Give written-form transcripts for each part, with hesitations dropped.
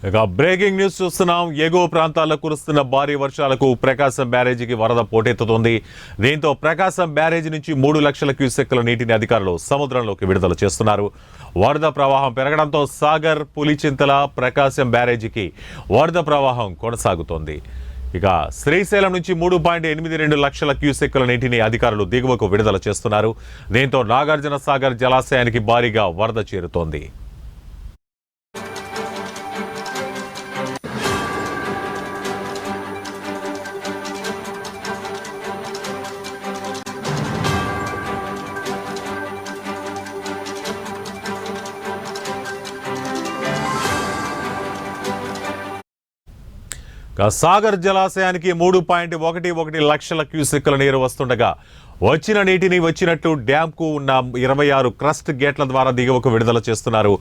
ఇక breaking news చూస్తున్నాం. ఎగువ ప్రాంతాల్లో కురుస్తున్న భారీ వర్షాలకు ప్రకాశం బ్యారేజీకి వరద పోటెత్తుతోంది. దీంతో ప్రకాశం బ్యారేజీ నుంచి 3 లక్షల క్యూసెక్కుల నీటిని అధికారులు సముద్రంలోకి విడుదల చేస్తున్నారు. వరద ప్రవాహం పెరగడంతో సాగర్, పులిచింతల, ప్రకాశం బ్యారేజీకి వరద ప్రవాహం కొనసాగుతోంది. ఇక శ్రీశైలం నుంచి 3.82 లక్షల క్యూసెక్కుల నీటిని అధికారులు దిగువకు విడుదల చేస్తున్నారు. దీంతో నాగార్జున సాగర్ జలాశయానికి భారీగా వరద చేరుతోంది. సాగర్ జలాశయానికి 3.11 లక్షల క్యూసెక్కుల నీరు వస్తుండగా వచ్చిన నీటిని వచ్చినట్టు డ్యాంకు ఉన్న 26 క్రస్ట్ గేట్ల ద్వారా దిగువకు విడుదల చేస్తున్నారు.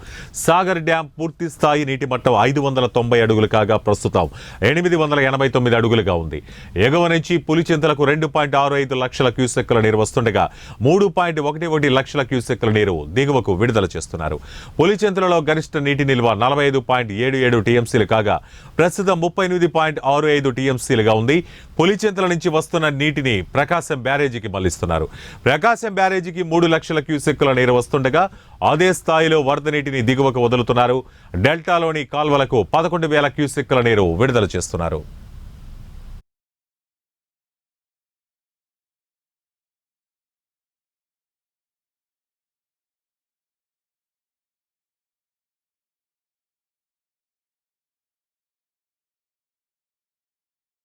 సాగర్ డ్యాం పూర్తి స్థాయి నీటి మట్టం 590 అడుగులు కాగా ప్రస్తుతం 889 అడుగులుగా ఉంది. ఎగువ నుంచి పులిచింతలకు 2.65 లక్షల క్యూసెక్కుల నీరు వస్తుండగా 3.11 లక్షల క్యూసెక్కుల నీరు దిగువకు విడుదల చేస్తున్నారు. పులిచింతలలో గరిష్ట నీటి నిల్వ 45.77 టీఎంసీలు కాగా ప్రస్తుతం 38.65 టీఎంసీలుగా ఉంది. పులిచింతల నుంచి వస్తున్న నీటిని ప్రకాశం బ్యారేజీకి మళ్లిస్తున్నారు. ప్రకాశం బ్యారేజీకి 3 లక్షల క్యూసెక్కుల నీరు వస్తుండగా అదే స్థాయిలో వరద నీటిని దిగువకు వదులుతున్నారు. డెల్టాలోని కాల్వలకు 11,000 క్యూసెక్కుల నీరు విడుదల చేస్తున్నారు.